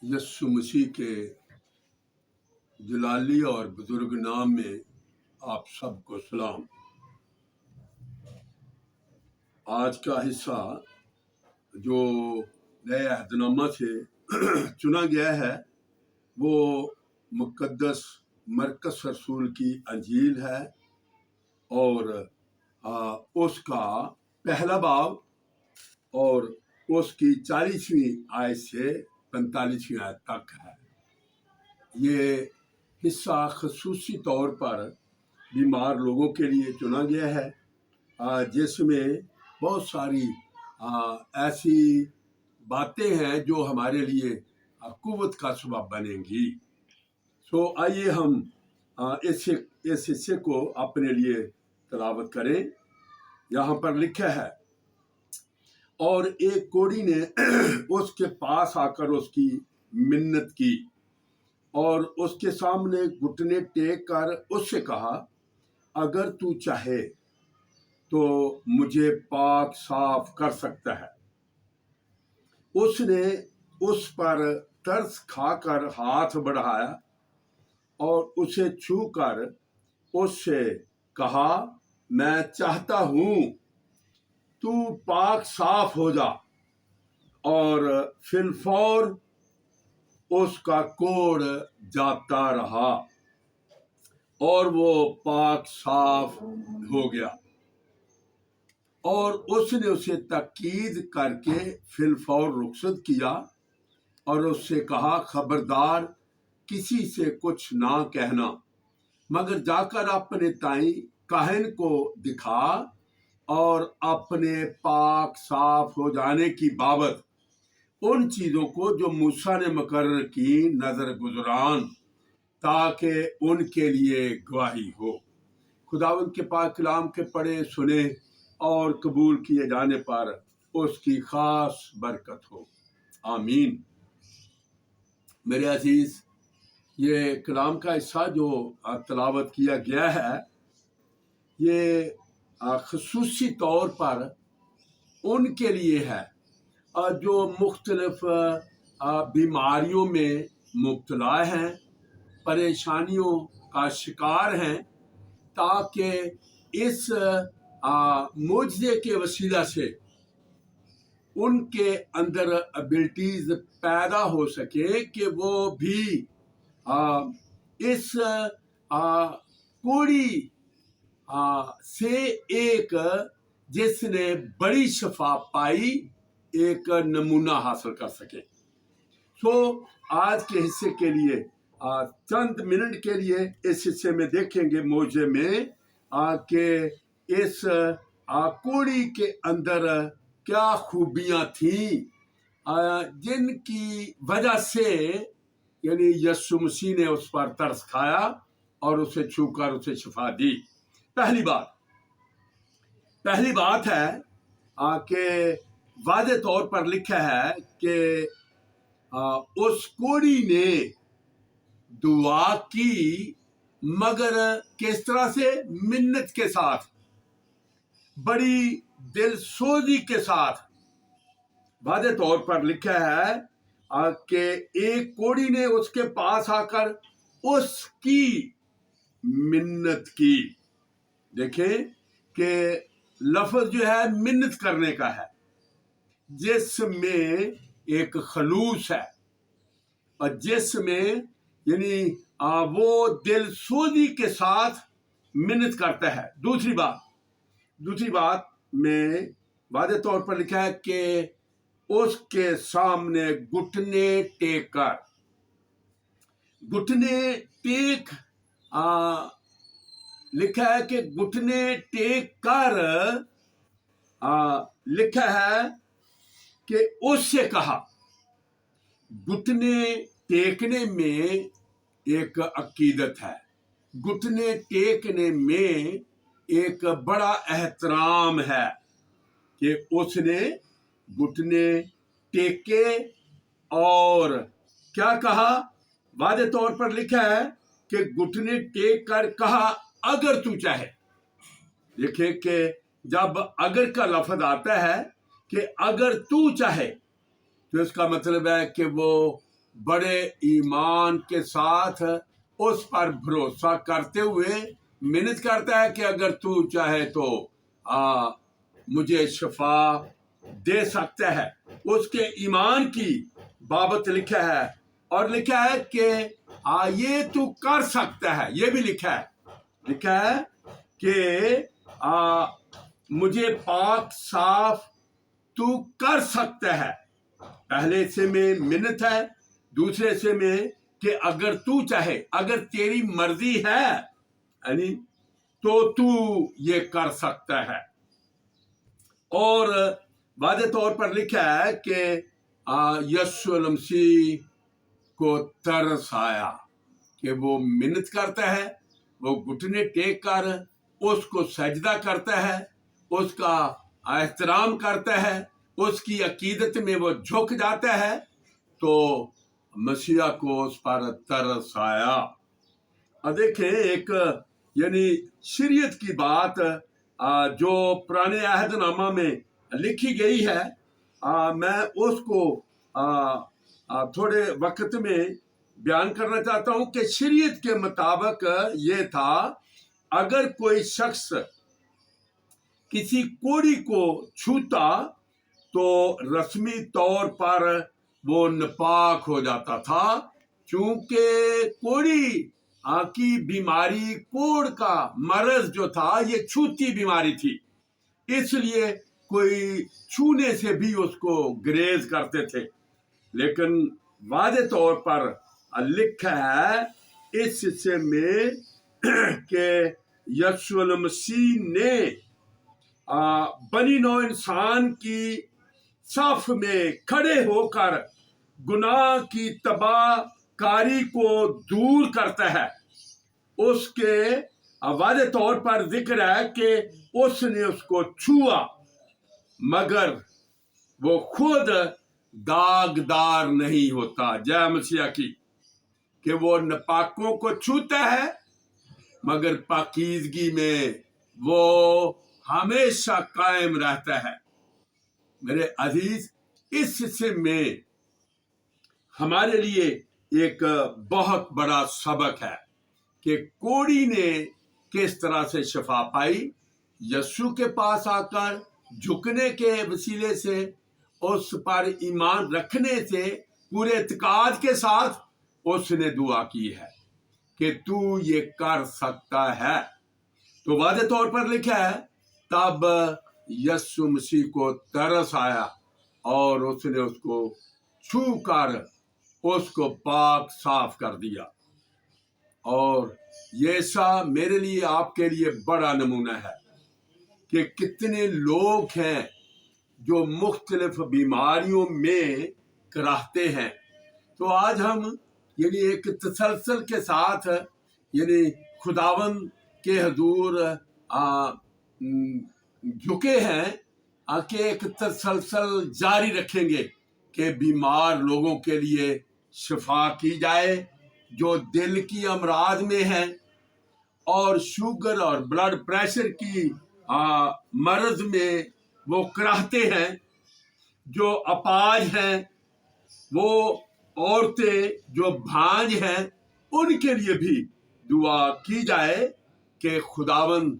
यस्सु मसीह के जलाली और बुजुर्ग नाम में आप सबको सलाम। आज का हिस्सा जो नए अहदनामा से चुना गया है वो मुकद्दस मरकस रसूल की अंजील है और उसका पहला बाब और उसकी 40वीं आयत से 45वीं आयत तक है। ये हिस्सा खसूसी तौर पर बीमार लोगों के लिए चुना गया है जिसमें बहुत सारी ऐसी बातें हैं जो हमारे लिए कुव्वत का सबब बनेंगी। सो आइए हम इस हिस्से को अपने लिए तिलावत करें। यहाँ पर लिखा है, और एक कोढ़ी ने उसके पास आकर उसकी मिन्नत की और उसके सामने घुटने टेक कर उससे कहा, अगर तू चाहे तो मुझे पाक साफ कर सकता है। उसने उस पर तरस खाकर हाथ बढ़ाया और उसे छूकर उससे कहा, मैं चाहता हूं तू पाक साफ हो जा। और फिलफौर उसका कोढ़ जाता रहा और वो पाक साफ हो गया। और उसने उसे ताकीद करके फिलफौर रुखसत किया और उससे कहा, खबरदार किसी से कुछ ना कहना, मगर जाकर अपने ताई काहिन को दिखा और अपने पाक साफ हो जाने की बाबत उन चीज़ों को जो मूसा ने मुकर्रर की नजर गुजरान, ताकि उनके लिए गवाही हो। खुदावंद के पाक कलाम के पढ़े सुने और कबूल किए जाने पर उसकी खास बरकत हो। आमीन। मेरे अजीज, ये कलाम का हिस्सा जो तिलावत किया गया है ये खसूसी तौर पर उनके लिए है जो मुख्तलिफ बीमारियों में मुब्तला हैं, परेशानियों का शिकार हैं, ताकि इस मुआजिज़े के वसीला से उनके अंदर एबिलिटीज पैदा हो सके कि वो भी इस कोढ़ी से एक जिसने बड़ी शफा पाई एक नमूना हासिल कर सके। सो आज के हिस्से के लिए चंद मिनट के लिए इस हिस्से में देखेंगे मौजे में कि इस कोढ़ी के अंदर क्या खूबियां थीं जिनकी वजह से यानी यस्सु मसीह ने उस पर तरस खाया और उसे छूकर उसे शिफा दी। पहली बात है कि वादे तौर पर लिखा है कि उस कोढ़ी ने दुआ की, मगर किस तरह से? मिन्नत के साथ, बड़ी दिलसोजी के साथ। वादे तौर पर लिखा है कि एक कोढ़ी ने उसके पास आकर उसकी मिन्नत की। देखें कि लफ्ज जो है मिन्नत करने का है, जिसमें एक खलूस है और जिसमें यानी वो दिलसोजी के साथ मिन्नत करता है। दूसरी बात में वादे तौर पर लिखा है कि उसके सामने घुटने टेक लिखा है कि घुटने टेक कर लिखा है कि उससे कहा। घुटने टेकने में एक अकीदत है, घुटने टेकने में एक बड़ा एहतराम है कि उसने घुटने टेके और क्या कहा? वादे तौर पर लिखा है कि घुटने टेक कर कहा, अगर तू चाहे। देखिए कि जब अगर का लफ्ज आता है कि अगर तू चाहे, तो इसका मतलब है कि वो बड़े ईमान के साथ उस पर भरोसा करते हुए मिन्नत करता है कि अगर तू चाहे तो मुझे शफा दे सकता है। उसके ईमान की बाबत लिखा है, और लिखा है कि ये तू कर सकता है। ये भी लिखा है कि मुझे पाक साफ तू कर सकता है। पहले से में मिन्नत है, दूसरे से में कि अगर तू चाहे, अगर तेरी मर्जी है यानी तो तू ये कर सकता है। और वादे तौर पर लिखा है कि यीशु मसीह को तरस आया कि वो मिन्नत करता है, वो घुटने टेक कर उसको सजदा करता है, उसका एहतराम करता है, उसकी अकीदत में वो झुक जाता है, तो मसीहा को उस पर तरस आया। अब देखें, एक यानी शरीयत की बात जो पुराने अहदनामा में लिखी गई है, मैं उसको थोड़े वक्त में बयान करना चाहता हूं कि शरीयत के मुताबिक ये था, अगर कोई शख्स किसी कोड़ी को छूता तो रस्मी तौर पर वो नापाक हो जाता था, क्योंकि कोड़ी की बीमारी, कोड़ का मर्ज जो था ये छूती बीमारी थी, इसलिए कोई छूने से भी उसको ग्रेज करते थे। लेकिन वादे तौर पर लिखा है इस हिस्से में कि यीशु मसीह ने बनी नौ इंसान की सफ में खड़े होकर गुनाह की तबाहकारी को दूर करता है। उसके वादे तौर पर जिक्र है कि उसने उसको छुआ, मगर वो खुद दागदार नहीं होता। जय मसीह की, कि वो नापाकों को छूता है मगर पाकीज़गी में वो हमेशा कायम रहता है। मेरे अजीज, इस हिस्से में हमारे लिए एक बहुत बड़ा सबक है कि कोड़ी ने किस तरह से शफा पाई। यीशु के पास आकर झुकने के वसीले से, उस पर ईमान रखने से, पूरे इत्काद के साथ उसने दुआ की है कि तू ये कर सकता है। तो वादे तौर पर लिखा है, तब यीशु मसीह को तरस आया और उसने उसको छू कर उसको पाक साफ कर दिया। और ये सा मेरे लिए, आपके लिए बड़ा नमूना है कि कितने लोग हैं जो मुख्तलिफ बीमारियों में कराहते हैं। तो आज हम यानी एक तसलसल के साथ यानी खुदावंद के हजूर झुके हैं कि एक तसलसल जारी रखेंगे कि बीमार लोगों के लिए शिफा की जाए, जो दिल की अमराज में है और शुगर और ब्लड प्रेशर की मर्ज में वो कराहते हैं, जो अपाज हैं, वो औरतें जो भांज हैं, उनके लिए भी दुआ की जाए कि खुदावंद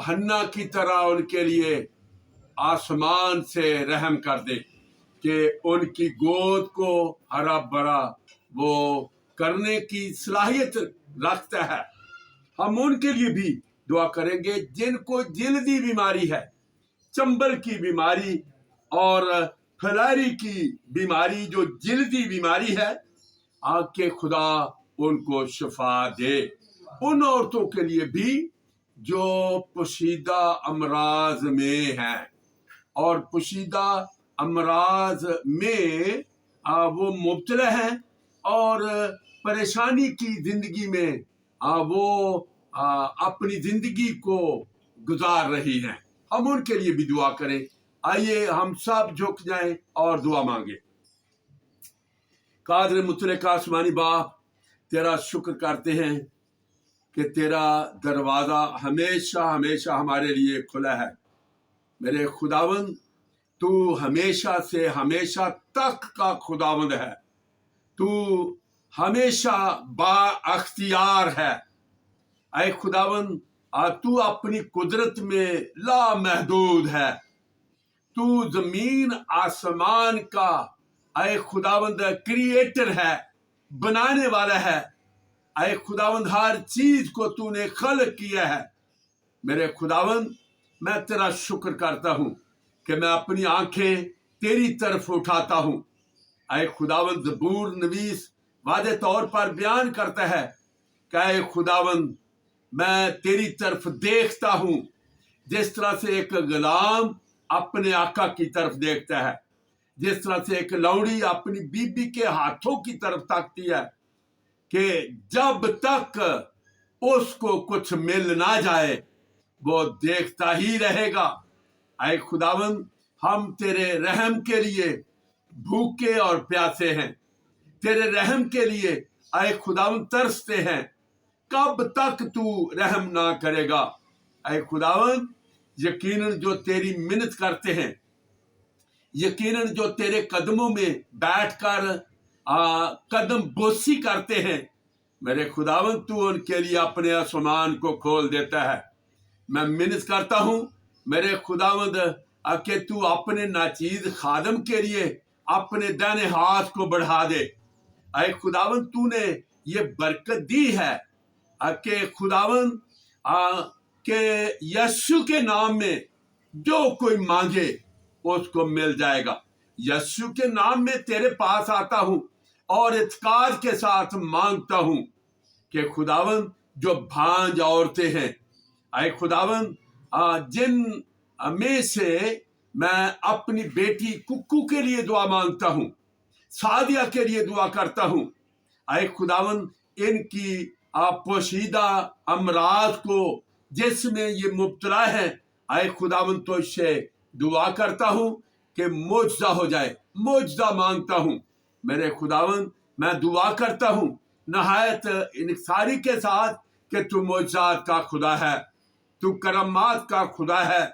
हन्ना की तरह उनके लिए आसमान से रहम कर दे, कि उनकी गोद को हरा भरा वो करने की सलाहियत रखता है। हम उनके लिए भी दुआ करेंगे जिनको जल्दी बीमारी है, चंबल की बीमारी और फलारी की बीमारी, जो जल्दी बीमारी है, आके खुदा उनको शिफा दे। उन औरतों के लिए भी जो पोशीदा अमराज में हैं और पोशीदा अमराज में वो मुब्तला हैं और परेशानी की जिंदगी में वो अपनी जिंदगी को गुजार रही हैं, हम उनके लिए भी दुआ करें। आइए हम सब झुक जाएं और दुआ मांगे। कादर मुतलक आसमानी बाप, तेरा शुक्र करते हैं कि तेरा दरवाज़ा हमेशा हमेशा हमारे लिए खुला है। मेरे खुदावंद, तू हमेशा से हमेशा तक का खुदावंद है। तू हमेशा बाअख्तियार है। ऐ खुदावंद तू अपनी कुदरत में लामहदूद है। तू जमीन आसमान का ऐ खुदावंद क्रिएटर है, बनाने वाला है। ऐ खुदावंद हर चीज को तूने खल्क किया है। मेरे खुदावंद मैं तेरा शुक्र करता हूँ कि मैं अपनी आंखें तेरी तरफ उठाता हूँ। ऐ खुदावंद ज़बूर नवीस वादे तौर पर बयान करता है कि ऐ खुदावंद मैं तेरी तरफ देखता हूँ, जिस तरह से एक गुलाम अपने आका की तरफ देखता है, जिस तरह से एक लौड़ी अपनी बीबी के हाथों की तरफ ताकती है कि जब तक उसको कुछ मिल ना जाए वो देखता ही रहेगा। ऐ खुदावंद हम तेरे रहम के लिए भूखे और प्यासे हैं, तेरे रहम के लिए ऐ खुदावंद तरसते हैं। कब तक तू रहम ना करेगा? ऐ खुदावंद यकीनन जो तेरी मिन्नत करते हैं, यकीनन जो तेरे कदमों में बैठकर कदम बोसी करते हैं, मेरे खुदावंद तू उनके लिए अपने आसमान को खोल देता है। मैं मिन्नत करता हूँ मेरे खुदावंद कि तू अपने नाचीज खादम के लिए अपने दाहिने हाथ को बढ़ा दे। ऐ खुदावंद तूने ये बरकत दी है कि खुदावंद के यीशु के नाम में जो कोई मांगे उसको मिल जाएगा। यीशु के नाम में तेरे पास आता हूँ और इत्काद के साथ मांगता हूँ कि खुदावंद जो भांज औरतें हैं, ऐ खुदावंद जिन में से मैं अपनी बेटी कुक्कू के लिए दुआ मांगता हूँ, सादिया के लिए दुआ करता हूँ। ऐ खुदावंद इनकी पोशीदा अमराज को जिसमें ये मुब्तला है, ऐ खुदावंद तो इससे दुआ करता हूँ कि मुआवजा हो जाए। मुआवजा मांगता हूँ मेरे खुदावंद, मैं दुआ करता हूँ नहायत इनसारी के साथ कि तू मुआवजात का खुदा है, तू करमात का खुदा है।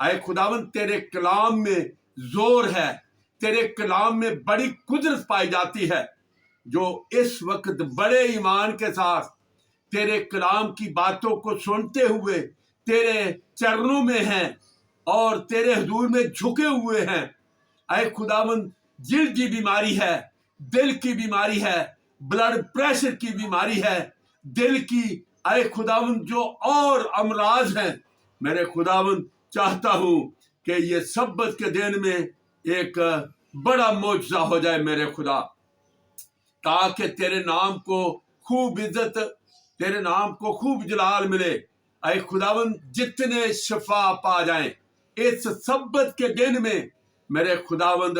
ऐ खुदावंद तेरे कलाम में जोर है, तेरे कलाम में बड़ी कुदरत पाई जाती है, जो इस वक्त बड़े ईमान के साथ तेरे कलाम की बातों को सुनते हुए तेरे चरणों में हैं और तेरे हुजूर में झुके हुए हैं। ऐ खुदावंद दिल की बीमारी है, दिल की बीमारी है, ब्लड प्रेशर की बीमारी है, दिल की ऐ खुदावंद जो और अमराज हैं, मेरे खुदावंद चाहता हूँ कि ये सब्बत के दिन में एक बड़ा मौजज़ा हो जाए मेरे खुदा, ताकि तेरे नाम को खूब इज्जत, तेरे नाम को खूब जलाल मिले। ऐ खुदावंद जितने शफा पा जाएं इस सब्बत के दिन में, मेरे खुदावंद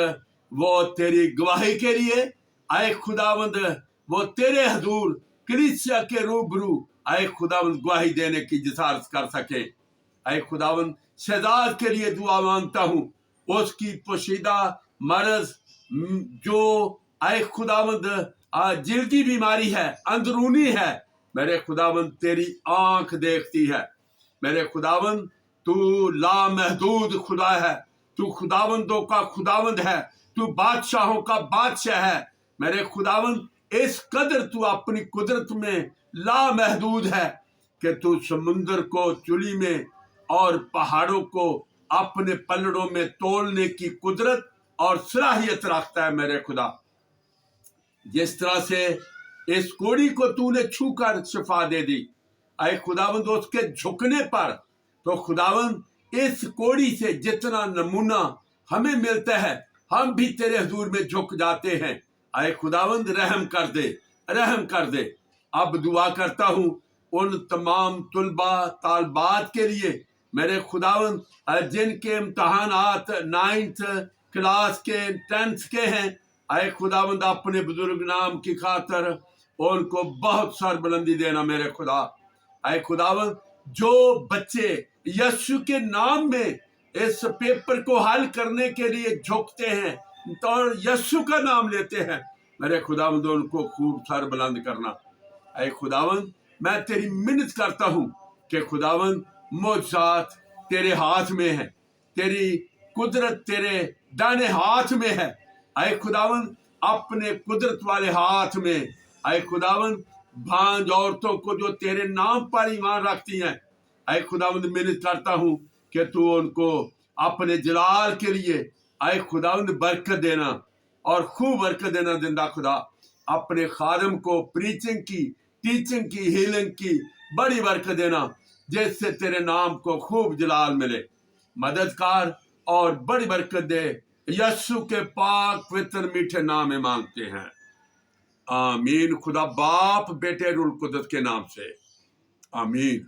वो तेरी गवाही के लिए, ऐ खुदावंद वो तेरे हुजूर कलीसिया के रूबरू ऐ खुदावंद गवाही देने की जिसारत कर सके। ऐ खुदावंद शहजाद के लिए दुआ मांगता हूँ, उसकी पोशीदा मर्ज जो ऐ खुदावंद जिल्दी बीमारी है, अंदरूनी है, मेरे खुदावंद तेरी आंख देखती है। मेरे खुदावंद तू लामहदूद खुदा है, तू खुदावंदों का खुदावंद है, तू बादशाहों का बादशाह है। मेरे खुदावंद इस कदर तू अपनी कुदरत में लामहदूद है कि तू समुंदर को चुली में और पहाड़ों को अपने पलड़ों में तोलने की कुदरत और सलाहियत रखता है। मेरे खुदा, जिस तरह से इस कोड़ी को तूने छू कर शिफा दे दी, ऐ खुदावंद उसके झुकने पर, तो खुदावंद इस कोड़ी से जितना नमूना हमें मिलता है हम भी तेरे हुजूर में झुक जाते हैं। ऐ खुदावंद रहम कर दे, रहम कर दे। अब दुआ करता हूँ उन तमाम तुलबा तालबात के लिए, मेरे खुदावंद जिनके इम्तहानात 9th क्लास के 10th के हैं, ऐ खुदावंद अपने बुजुर्ग नाम की खातर उनको बहुत सरबुलंदी देना मेरे खुदा। ऐ खुदावंद जो बच्चे यीशु के नाम में इस पेपर को हल करने के लिए झुकते हैं तो यीशु का नाम लेते हैं, मेरे खुदावंद उनको खूब सरबुलंद करना। ऐ खुदावंद मैं तेरी मिन्नत करता हूँ कि खुदावंद मौजज़ात तेरे हाथ में है, तेरी कुदरत तेरे दाहिने हाथ में है। ऐ खुदावंद अपने कुदरत वाले हाथ में। ऐ खुदावंद भांज औरतों को जो तेरे नाम पर ईमान रखती हैं, ऐ खुदावंद मिन्नत करता हूँ कि तू उनको अपने जलाल के लिए ऐ खुदावंद बरकत देना और खूब बरकत देना। जिंदा खुदा अपने खादम को प्रीचिंग की, टीचिंग की, हीलिंग की बड़ी बरकत देना, जिससे तेरे नाम को खूब जलाल मिले। मददगार और बड़ी बरकत दे, यस्सु के पाक पवित्र मीठे नाम में मांगते हैं, आमीन। खुदा बाप बेटे रूह कुदरत के नाम से, आमीन।